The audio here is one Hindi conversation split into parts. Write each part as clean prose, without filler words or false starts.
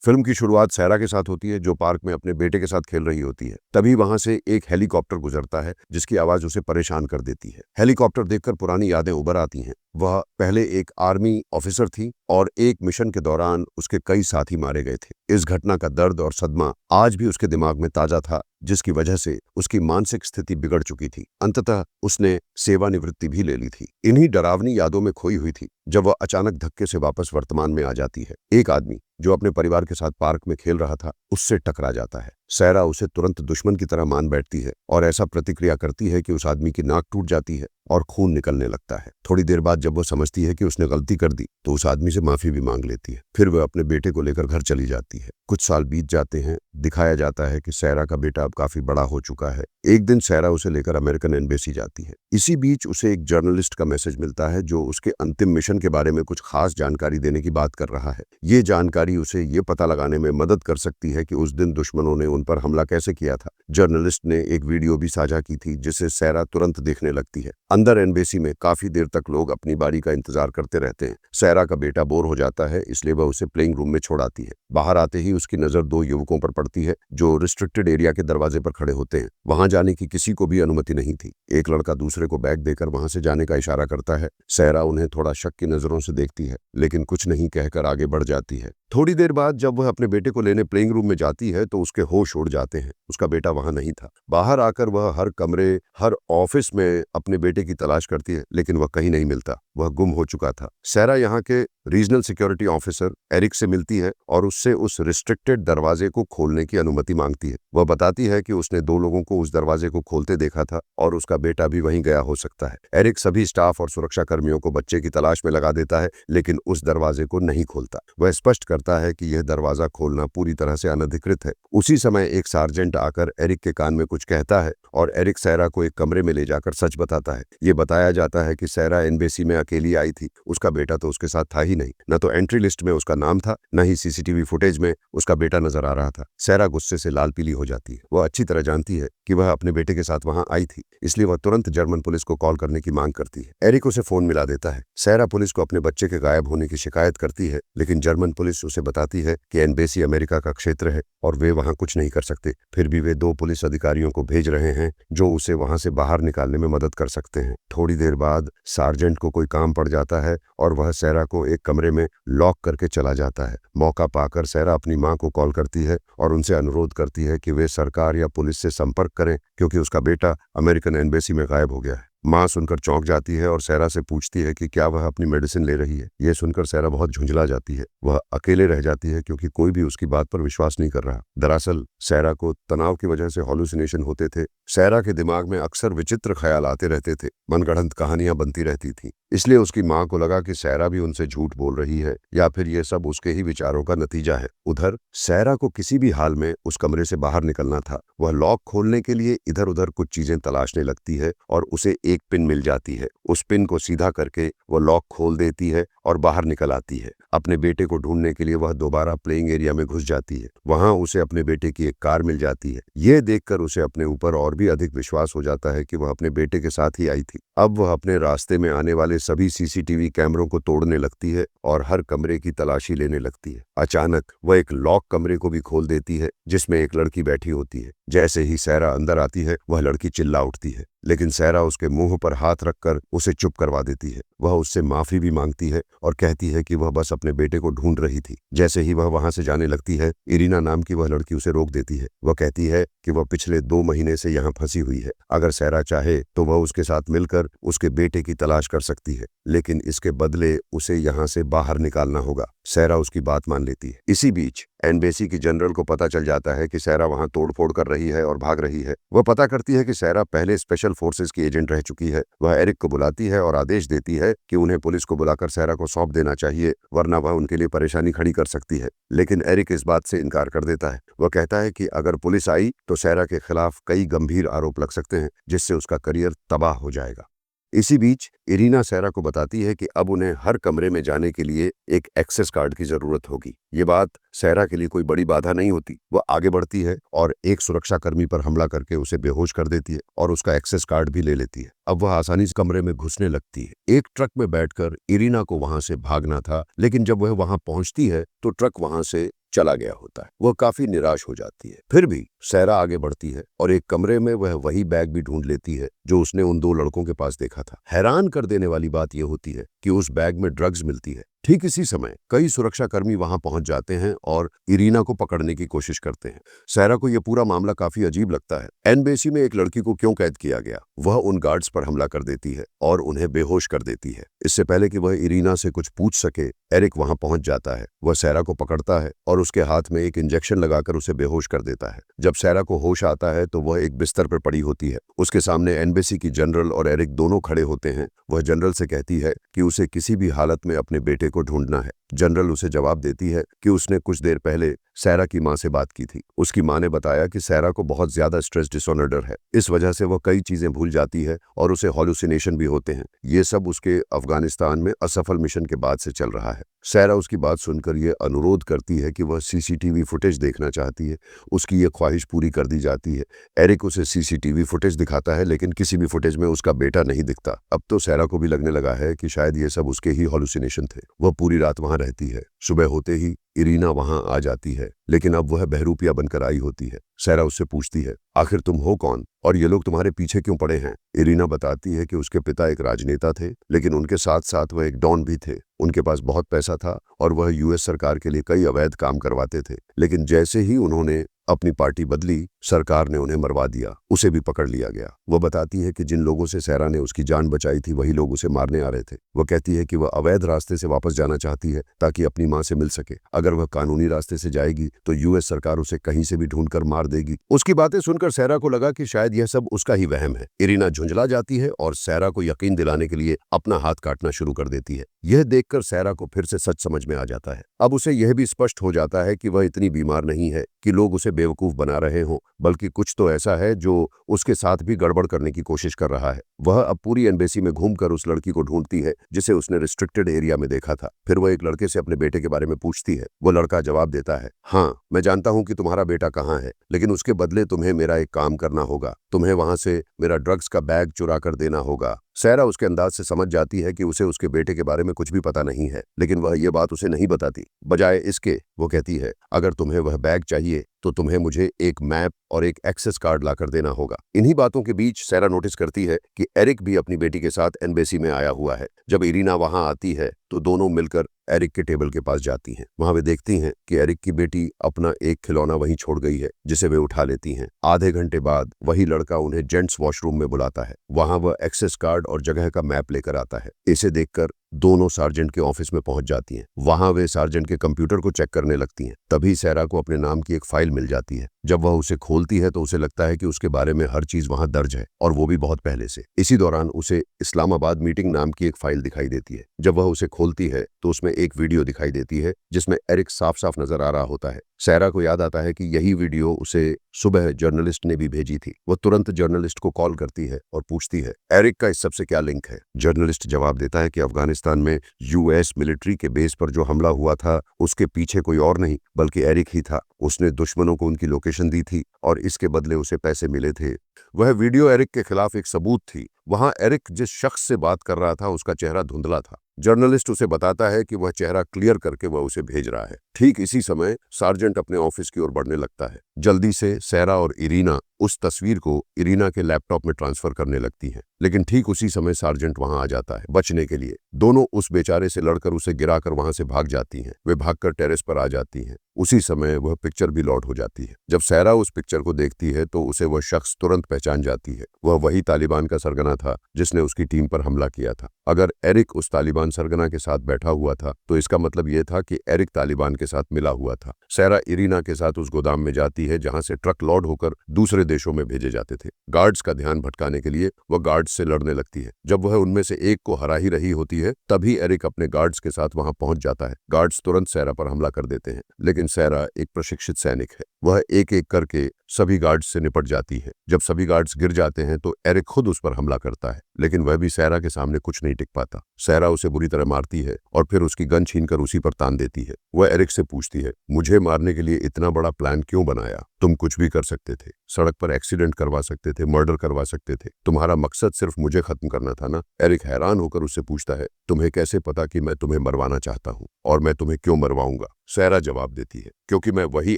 फिल्म की शुरुआत सैरा के साथ होती है, जो पार्क में अपने बेटे के साथ खेल रही होती है। तभी वहां से एक हेलीकॉप्टर गुजरता है, जिसकी आवाज उसे परेशान कर देती है। हेलीकॉप्टर देखकर पुरानी यादें उभर आती हैं। वह पहले एक आर्मी ऑफिसर थी और एक मिशन के दौरान उसके कई साथी मारे गए थे। इस घटना का दर्द और सदमा आज भी उसके दिमाग में ताजा था, जिसकी वजह से उसकी मानसिक स्थिति बिगड़ चुकी थी। अंततः उसने सेवानिवृत्ति भी ले ली थी। इन्हीं डरावनी यादों में खोई हुई थी जब वह अचानक धक्के से वापस वर्तमान में आ जाती है। एक आदमी जो अपने परिवार के साथ पार्क में खेल रहा था, उससे टकरा जाता है। सैरा उसे तुरंत दुश्मन की तरह मान बैठती है और ऐसा प्रतिक्रिया करती है कि उस आदमी की नाक टूट जाती है और खून निकलने लगता है। थोड़ी देर बाद जब वो समझती है कि उसने गलती कर दी, तो उस आदमी से माफी भी मांग लेती है। फिर वह अपने बेटे को लेकर घर चली जाती है। कुछ साल बीत जाते हैं। दिखाया जाता है कि सैरा का बेटा अब काफी बड़ा हो चुका है। एक दिन सैरा उसे लेकर अमेरिकन एम्बेसी जाती है। इसी बीच उसे एक जर्नलिस्ट का मैसेज मिलता है, जो उसके अंतिम मिशन के बारे में कुछ खास जानकारी देने की बात कर रहा है। ये जानकारी उसे ये पता लगाने में मदद कर सकती है कि उस दिन दुश्मनों ने उन पर हमला कैसे किया था। जर्नलिस्ट ने एक वीडियो भी साझा की थी, जिसे सैरा तुरंत देखने लगती है। अंदर एम्बेसी में काफी देर तक लोग अपनी बारी का इंतजार करते रहते हैं। सैरा का बेटा बोर हो जाता है, इसलिए वह उसे प्लेइंग रूम में छोड़ आती है। बाहर आते ही उसकी नजर दो युवकों पर पड़ती है, जो रिस्ट्रिक्टेड एरिया के दरवाजे पर खड़े होते हैं। वहां जाने की किसी को भी अनुमति नहीं थी। एक लड़का दूसरे को बैग देकर वहां से जाने का इशारा करता है। सैरा उन्हें थोड़ा शक की नजरों से देखती है, लेकिन कुछ नहीं कहकर आगे बढ़ जाती है। थोड़ी देर बाद जब वह अपने बेटे को लेने प्लेइंग रूम में जाती है, तो उसके होश उड़ जाते हैं। उसका बेटा वहां नहीं था। बाहर आकर वह हर कमरे, हर ऑफिस में अपने बेटे की तलाश करती है, लेकिन वह कहीं नहीं मिलता। वह गुम हो चुका था। सैरा यहाँ के रीजनल सिक्योरिटी ऑफिसर एरिक से मिलती है और उससे उस रिस्ट्रिक्टेड दरवाजे को खोलने की अनुमति मांगती है। वह बताती है कि उसने दो लोगों को उस दरवाजे को खोलते देखा था और उसका बेटा भी वहीं गया हो सकता है। एरिक सभी स्टाफ और सुरक्षा कर्मियों को बच्चे की तलाश में लगा देता है, लेकिन उस दरवाजे को नहीं खोलता। वह स्पष्ट करता है कि यह दरवाजा खोलना पूरी तरह से अनधिकृत है। उसी समय एक सार्जेंट आकर एरिक के कान में कुछ कहता है और एरिक सैरा को एक कमरे में ले जाकर सच बताता है। ये बताया जाता है कि सैरा एम्बेसी में अकेली आई थी। उसका बेटा तो उसके साथ था ही नहीं। न तो एंट्री लिस्ट में उसका नाम था, न ही सीसीटीवी फुटेज में उसका बेटा नजर आ रहा था। सैरा गुस्से से लाल पीली हो जाती है। वह अच्छी तरह जानती है कि वह अपने बेटे के साथ वहां आई थी, इसलिए वह तुरंत जर्मन पुलिस को कॉल करने की मांग करती है। एरिक उसे फोन मिला देता है। सैरा पुलिस को अपने बच्चे के गायब होने की शिकायत करती है, लेकिन जर्मन पुलिस उसे बताती है कि एम्बेसी अमेरिका का क्षेत्र है और वे वहां कुछ नहीं कर सकते। फिर भी वे दो पुलिस अधिकारियों को भेज रहे हैं, जो उसे वहां से बाहर निकालने में मदद कर सकते हैं। थोड़ी देर बाद सार्जेंट को कोई काम पड़ जाता है और वह सैरा को एक कमरे में लॉक करके चला जाता है। मौका पाकर सैरा अपनी मां को कॉल करती है और उनसे अनुरोध करती है कि वे सरकार या पुलिस से संपर्क करें, क्योंकि उसका बेटा अमेरिकन एम्बेसी में गायब हो गया है। मां सुनकर चौंक जाती है और सैरा से पूछती है कि क्या वह अपनी मेडिसिन ले रही है। यह सुनकर सैरा बहुत झुंझला जाती है। वह अकेले रह जाती है, क्योंकि कोई भी उसकी बात पर विश्वास नहीं कर रहा। दरअसल सैरा को तनाव की वजह से हॉल्यूसिनेशन होते थे। सैरा के दिमाग में अक्सर विचित्र ख्याल आते रहते थे। मनगढ़ंत कहानियां बनती रहती थी। इसलिए उसकी मां को लगा कि सैरा भी उनसे झूठ बोल रही है, या फिर यह सब उसके ही विचारों का नतीजा है। उधर सैरा को किसी भी हाल में उस कमरे से बाहर निकलना था। वह लॉक खोलने के लिए इधर उधर कुछ चीजें तलाशने लगती है और उसे एक पिन मिल जाती है। उस पिन को सीधा करके वह लॉक खोल देती है और बाहर निकल आती है। अपने बेटे को ढूंढने के लिए वह दोबारा प्लेइंग एरिया में घुस जाती है। वहां उसे अपने बेटे की एक कार मिल जाती है। यह देखकर उसे अपने ऊपर और भी अधिक विश्वास हो जाता है कि वह अपने बेटे के साथ ही आई थी। अब वह अपने रास्ते में आने वाले सभी सीसीटीवी कैमरों को तोड़ने लगती है और हर कमरे की तलाशी लेने लगती है। अचानक वह एक लॉक कमरे को भी खोल देती है, जिसमें एक लड़की बैठी होती है। जैसे ही सैरा अंदर आती है, वह लड़की चिल्ला उठती है, लेकिन सैरा उसके मुंह पर हाथ रखकर उसे चुप करवा देती है। वह उससे माफी भी मांगती है और कहती है कि वह बस अपने बेटे को ढूंढ रही थी। जैसे ही वह वहां से जाने लगती है, इरीना नाम की वह लड़की उसे रोक देती है। वह कहती है कि वह पिछले 2 महीने से यहाँ फंसी हुई है। अगर सैरा चाहे तो वह उसके साथ मिलकर उसके बेटे की तलाश कर सकती है, लेकिन इसके बदले उसे यहाँ से बाहर निकालना होगा। सैरा उसकी बात मान लेती है। इसी बीच एम्बेसी की जनरल को पता चल जाता है कि सैरा वहां तोड़फोड़ कर रही है और भाग रही है। वह पता करती है कि सैरा पहले स्पेशल फोर्सेस की एजेंट रह चुकी है। वह एरिक को बुलाती है और आदेश देती है कि उन्हें पुलिस को बुलाकर सैरा को सौंप देना चाहिए, वरना वह उनके लिए परेशानी खड़ी कर सकती है। लेकिन एरिक इस बात से इनकार कर देता है। वह कहता है कि अगर पुलिस आई तो सैरा के खिलाफ कई गंभीर आरोप लग सकते हैं, जिससे उसका करियर तबाह हो जाएगा। इसी बीच इरीना सैरा को बताती है कि अब उन्हें हर कमरे में जाने के लिए एक एक्सेस कार्ड की जरूरत होगी। ये बात सैरा के लिए कोई बड़ी बाधा नहीं होती। वह आगे बढ़ती है और एक सुरक्षाकर्मी पर हमला करके उसे बेहोश कर देती है और उसका एक्सेस कार्ड भी ले लेती है। अब वह आसानी से कमरे में घुसने लगती है। एक ट्रक में बैठकर इरीना को वहां से भागना था, लेकिन जब वह वहां पहुंचती है तो ट्रक वहां से चला गया होता है। वह काफी निराश हो जाती है। फिर भी सैरा आगे बढ़ती है और एक कमरे में वह वही बैग भी ढूंढ लेती है जो उसने उन 2 लड़कों के पास देखा था। हैरान कर देने वाली बात यह होती है कि उस बैग में ड्रग्स मिलती है। ठीक इसी समय कई सुरक्षाकर्मी वहां पहुंच जाते हैं और इरीना को पकड़ने की कोशिश करते हैं। सैरा को यह पूरा मामला काफी अजीब लगता है। एम्बेसी में एक लड़की को क्यों कैद किया गया? वह उन गार्ड्स पर हमला कर देती है और उन्हें बेहोश कर देती है। इससे पहले कि वह इरीना से कुछ पूछ सके, एरिक वहां पहुंच जाता है। वह सैरा को पकड़ता है और उसके हाथ में एक इंजेक्शन लगाकर उसे बेहोश कर देता है। जब सैरा को होश आता है तो वह एक बिस्तर पर पड़ी होती है। उसके सामने एम्बेसी की जनरल और एरिक दोनों खड़े होते हैं। वह जनरल से कहती है कि उसे किसी भी हालत में अपने बेटे को ढूंढना है। जनरल उसे जवाब देती है कि उसने कुछ देर पहले सैरा की मां से बात की थी। उसकी मां ने बताया कि सैरा को बहुत ज्यादा स्ट्रेस डिसऑर्डर है। इस वजह से वह कई चीजें भूल जाती है और उसे हॉलुसिनेशन भी होते हैं। ये सब उसके अफगानिस्तान में असफल मिशन के बाद से चल रहा है। सैरा उसकी बात सुनकर यह अनुरोध करती है कि वह सीसीटीवी फुटेज देखना चाहती है। उसकी ये ख्वाहिश पूरी कर दी जाती है। एरिक उसे सीसीटीवी फुटेज दिखाता है, लेकिन किसी भी फुटेज में उसका बेटा नहीं दिखता। अब तो सैरा को भी लगने लगा है कि शायद ये सब उसके ही हॉलुसिनेशन थे। वह पूरी रात वहां रहती है। सुबह होते ही इरीना वहां आ जाती है, लेकिन अब वह बहरूपिया बनकर आई होती है। सैरा उससे पूछती है, आखिर तुम हो कौन और ये लोग तुम्हारे पीछे क्यों पड़े हैं? इरीना बताती है कि उसके पिता एक राजनेता थे, लेकिन उनके साथ साथ वह एक डॉन भी थे। उनके पास बहुत पैसा था और वह यूएस सरकार के लिए कई अवैध काम करवाते थे। लेकिन जैसे ही उन्होंने अपनी पार्टी बदली, सरकार ने उन्हें मरवा दिया। उसे भी पकड़ लिया गया। वह बताती है कि जिन लोगों से सैरा ने उसकी जान बचाई थी वही लोग उसे मारने आ रहे थे। वह कहती है कि वह अवैध रास्ते से वापस जाना चाहती है ताकि अपनी मां से मिल सके। अगर वह कानूनी रास्ते से जाएगी तो यूएस सरकार उसे कहीं से भी ढूंढकर मार देगी। उसकी बातें सुनकर सैरा को लगा कि शायद यह सब उसका ही वहम है। इरीना झुंझला जाती है और सैरा को यकीन दिलाने के लिए अपना हाथ काटना शुरू कर देती है। यह देखकर सैरा को फिर से सच समझ में आ जाता है। अब उसे यह भी स्पष्ट हो जाता है कि वह इतनी बीमार नहीं है कि लोग उसे बेवकूफ बना रहे हों, बल्कि कुछ तो ऐसा है जो उसके साथ भी गड़बड़ करने की कोशिश कर रहा है। वह अब पूरी एम्बेसी में घूमकर उस लड़की को ढूंढती है जिसे उसने रिस्ट्रिक्टेड एरिया में देखा था। फिर वह एक लड़के से अपने बेटे के बारे में पूछती है। वो लड़का जवाब देता है, हाँ, मैं जानता हूं कि तुम्हारा बेटा कहाँ है, लेकिन उसके बदले तुम्हें मेरा एक काम करना होगा। तुम्हें वहां से मेरा ड्रग्स का बैग चुरा कर देना होगा। सैरा उसके अंदाज से समझ जाती है कि उसे उसके बेटे के बारे में कुछ भी पता नहीं है, लेकिन वह यह बात उसे नहीं बताती। बजाय इसके वो कहती है, अगर तुम्हें वह बैग चाहिए तो तुम्हें मुझे एक मैप और एक एक्सेस कार्ड लाकर देना होगा। इन्हीं बातों के बीच सैरा नोटिस करती है कि एरिक भी अपनी बेटी के साथ एम्बेसी में आया हुआ है। जब इरीना वहां आती है तो दोनों मिलकर एरिक के टेबल के पास जाती हैं। वहां वे देखती हैं कि एरिक की बेटी अपना एक खिलौना वहीं छोड़ गई है, जिसे वे उठा लेती हैं। आधे घंटे बाद वही लड़का उन्हें जेंट्स वॉशरूम में बुलाता है। वहां वह एक्सेस कार्ड और जगह का मैप लेकर आता है। इसे देखकर दोनों सार्जेंट के ऑफिस में पहुंच जाती हैं। वहां वे सार्जेंट के कंप्यूटर को चेक करने लगती हैं। तभी सैरा को अपने नाम की एक फाइल मिल जाती है। जब वह उसे खोलती है तो उसे लगता है कि उसके बारे में हर चीज वहां दर्ज है, और वो भी बहुत पहले से। इसी दौरान उसे इस्लामाबाद मीटिंग नाम की एक फाइल दिखाई देती है। जब वह उसे खोलती है तो उसमें एक वीडियो दिखाई देती है जिसमें एरिक साफ साफ नजर आ रहा होता है। सैरा को याद आता है कि यही वीडियो उसे सुबह जर्नलिस्ट ने भी भेजी थी। वह तुरंत जर्नलिस्ट को कॉल करती है और पूछती है, एरिक का इस सब से क्या लिंक है? जर्नलिस्ट जवाब देता है कि अफगानिस्तान में यूएस मिलिट्री के बेस पर जो हमला हुआ था उसके पीछे कोई और नहीं बल्कि एरिक ही था। उसने दुश्मनों को उनकी लोकेशन दी थी और इसके बदले उसे पैसे मिले थे। वह वीडियो एरिक के खिलाफ एक सबूत थी। वहां एरिक जिस शख्स से बात कर रहा था उसका चेहरा धुंधला था। जर्नलिस्ट उसे बताता है कि वह चेहरा क्लियर करके वह उसे भेज रहा है। ठीक इसी समय सार्जेंट अपने ऑफिस की ओर बढ़ने लगता है। जल्दी से सैरा और इरीना उस तस्वीर को इरीना के लैपटॉप में ट्रांसफर करने लगती हैं, लेकिन ठीक उसी समय सार्जेंट वहां आ जाता है बचने के लिए। दोनों उस बेचारे से लड़कर उसे गिराकर वहां से भाग जाती हैं। वे भागकर टेरेस पर आ जाती हैं। उसी समय वह पिक्चर भी लॉट हो जाती है। जब सैरा उस पिक्चर को देखती है तो उसे वह शख्स तुरंत पहचान जाती है। वह वही तालिबान का सरगना था जिसने उसकी टीम पर हमला किया था। अगर एरिक उस तालिबान सरगना के साथ बैठा हुआ था तो इसका मतलब यह था कि एरिक तालिबान के साथ मिला हुआ था। सैरा इरीना के साथ उस गोदाम में जाती है जहां से ट्रक लोड होकर दूसरे देशों में भेजे जाते थे। गार्ड्स का ध्यान भटकाने के लिए वह गार्ड्स से लड़ने लगती है। जब वह उनमें से एक को हरा ही रही होती है तभी एरिक अपने गार्ड्स के साथ वहां पहुंच जाता है। गार्ड्स तुरंत सैरा पर हमला कर देते हैं, लेकिन सैरा एक प्रशिक्षित सैनिक है। वह एक एक करके सभी गार्ड्स से निपट जाती है। जब सभी गार्ड्स गिर जाते हैं तो एरिक खुद उस पर हमला करता है, लेकिन वह भी सैरा के सामने कुछ नहीं टिक पाता। सैरा उसे बुरी तरह मारती है और फिर उसकी गन छीनकर उसी पर तान देती है। वह एरिक से पूछती है, मुझे मारने के लिए इतना बड़ा प्लान क्यों बनाया? तुम कुछ भी कर सकते थे, सड़क पर एक्सीडेंट करवा सकते थे, मर्डर करवा सकते थे। तुम्हारा मकसद सिर्फ मुझे खत्म करना था ना? एरिक हैरान होकर उससे पूछता है, तुम्हें कैसे पता कि मैं तुम्हें मरवाना चाहता हूँ और मैं तुम्हें क्यों मरवाऊंगा? सैरा जवाब देती है, क्योंकि मैं वही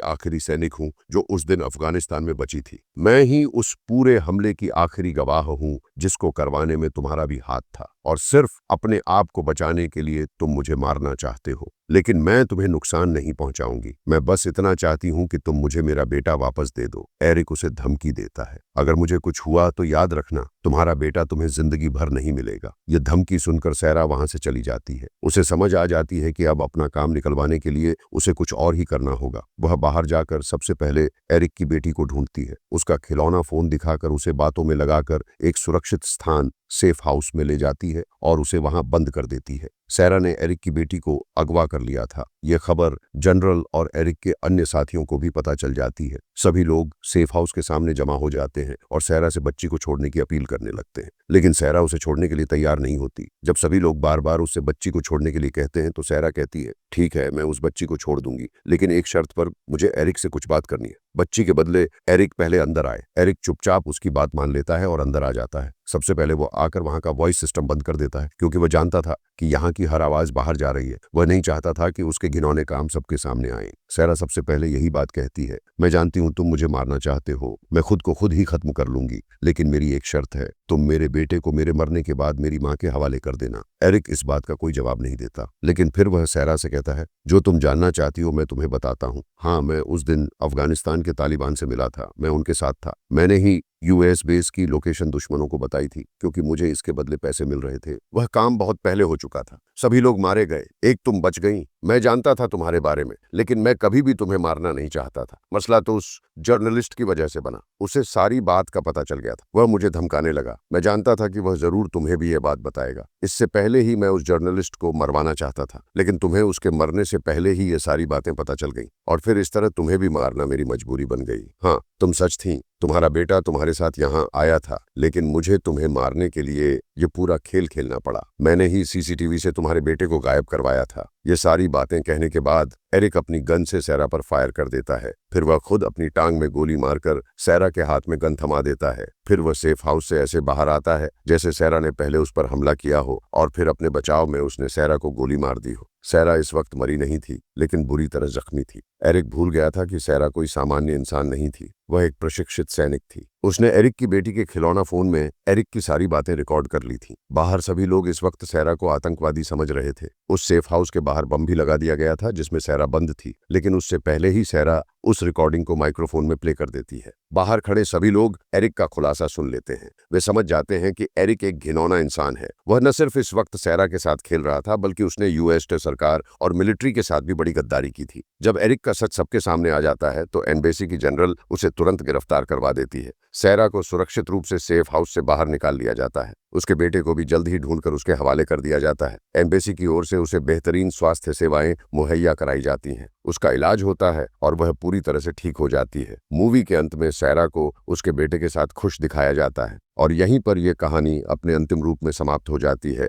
आखिरी सैनिक हूँ जो उस दिन अफगानिस्तान में बची थी। मैं ही उस पूरे हमले की आखिरी गवाह हूँ जिसको करवाने में तुम्हारा भी हाथ था, और सिर्फ अपने आप को बचाने के लिए तुम मुझे मारना चाहते हो। लेकिन मैं तुम्हें नुकसान नहीं पहुंचाऊंगी, मैं बस इतना चाहती हूं कि तुम मुझे मेरा बेटा वापस दे दो। एरिक उसे धमकी देता है, अगर मुझे कुछ हुआ तो याद रखना, तुम्हारा बेटा तुम्हें जिंदगी भर नहीं मिलेगा। यह धमकी सुनकर सैरा वहां से चली जाती है। उसे समझ आ जाती है कि अब अपना काम निकलवाने के लिए उसे कुछ और ही करना होगा। वह बाहर जाकर सबसे पहले एरिक की बेटी को ढूंढती है। उसका खिलौना फोन दिखाकर उसे बातों में लगाकर एक सुरक्षित स्थान सेफ हाउस में ले जाती है और उसे वहां बंद कर देती है। सैरा ने एरिक की बेटी को अगवा कर लिया था। यह खबर जनरल और एरिक के अन्य साथियों को भी पता चल जाती है। सभी लोग सेफ हाउस के सामने जमा हो जाते हैं और सैरा से बच्ची को छोड़ने की अपील करने लगते हैं, लेकिन सैरा उसे छोड़ने के लिए तैयार नहीं होती। जब सभी लोग बार बार उससे बच्ची को छोड़ने के लिए कहते हैं तो सैरा कहती है, ठीक है, मैं उस बच्ची को छोड़ दूंगी, लेकिन एक शर्त पर, मुझे एरिक से कुछ बात करनी है। बच्ची के बदले एरिक पहले अंदर आए। एरिक चुपचाप उसकी बात मान लेता है और अंदर आ जाता है। सबसे पहले वो आकर वहां का वॉइस सिस्टम बंद कर देता है, क्योंकि वह जानता था कि यहाँ की हर आवाज बाहर जा रही है। वह नहीं चाहता था कि उसके घिनौने काम सबके सामने आए। सैरा सबसे पहले यही बात कहती है, मैं जानती हूँ तुम मुझे मारना चाहते हो, मैं खुद को खुद ही खत्म कर लूंगी, लेकिन मेरी एक शर्त है, तुम मेरे बेटे को मेरे मरने के बाद मेरी माँ के हवाले कर देना। एरिक इस बात का कोई जवाब नहीं देता, लेकिन फिर वह सैरा से कहता है, जो तुम जानना चाहती हो मैं तुम्हें बताता हूँ। हाँ, मैं उस दिन अफगानिस्तान के तालिबान से मिला था, मैं उनके साथ था। मैंने ही यूएस बेस की लोकेशन दुश्मनों को बताई थी, क्योंकि मुझे इसके बदले पैसे मिल रहे थे। वह काम बहुत पहले हो चुका था, सभी लोग मारे गए, एक तुम बच गई। मैं जानता था तुम्हारे बारे में, लेकिन मैं कभी भी तुम्हें मारना नहीं चाहता था। मसला तो उस जर्नलिस्ट की वजह से बना, उसे सारी बात का पता चल गया था। वह मुझे धमकाने लगा। मैं जानता था कि वह जरूर तुम्हें भी यह बात बताएगा। इससे पहले ही मैं उस जर्नलिस्ट को मरवाना चाहता था, लेकिन तुम्हें उसके मरने से पहले ही ये सारी बातें पता चल गई, और फिर इस तरह तुम्हें भी मारना मेरी मजबूरी बन गई। हाँ, तुम सच थी, तुम्हारा बेटा तुम्हारे साथ यहाँ आया था, लेकिन मुझे तुम्हें मारने के लिए ये पूरा खेल खेलना पड़ा। मैंने ही सीसीटीवी से तुम्हारे बेटे को गायब करवाया था। ये सारी बातें कहने के बाद एरिक अपनी गन से सैरा पर फायर कर देता है। फिर वह खुद अपनी टांग में गोली मारकर सैरा के हाथ में गन थमा देता है। फिर वह सेफ हाउस से ऐसे बाहर आता है जैसे सैरा ने पहले उस पर हमला किया हो, और फिर अपने बचाव में उसने सैरा को गोली मार दी हो। सैरा इस वक्त मरी नहीं थी, लेकिन बुरी तरह जख्मी थी। एरिक भूल गया था कि सैरा कोई सामान्य इंसान नहीं थी, वह एक प्रशिक्षित सैनिक थी। उसने एरिक की बेटी के खिलौना फोन में एरिक की सारी बातें रिकॉर्ड कर ली थी। बाहर सभी लोग इस वक्त सैरा को आतंकवादी समझ रहे थे। उस सेफ हाउस के बाहर बम भी लगा दिया गया था जिसमें सैरा बंद थी, लेकिन उससे पहले ही सैरा उस रिकॉर्डिंग को माइक्रोफोन में प्ले कर देती है। बाहर खड़े सभी लोग एरिक का खुलासा सुन लेते हैं। वे समझ जाते हैं कि एरिक एक घिनौना इंसान है। वह न सिर्फ इस वक्त सैरा के साथ खेल रहा था, बल्कि उसने यूएस सरकार और मिलिट्री के साथ भी बड़ी गद्दारी की थी। जब एरिक का सच सबके सामने आ जाता है तो एम्बेसी की जनरल उसे तुरंत गिरफ्तार करवा देती है। सैरा को सुरक्षित रूप से सेफ हाउस से बाहर निकाल लिया जाता है। उसके बेटे को भी जल्द ही ढूंढकर उसके हवाले कर दिया जाता है। एम्बेसी की ओर से उसे बेहतरीन स्वास्थ्य सेवाएं मुहैया कराई जाती हैं। उसका इलाज होता है और वह पूरी तरह से ठीक हो जाती है। मूवी के अंत में सैरा को उसके बेटे के साथ खुश दिखाया जाता है, और यहीं पर यह कहानी अपने अंतिम रूप में समाप्त हो जाती है।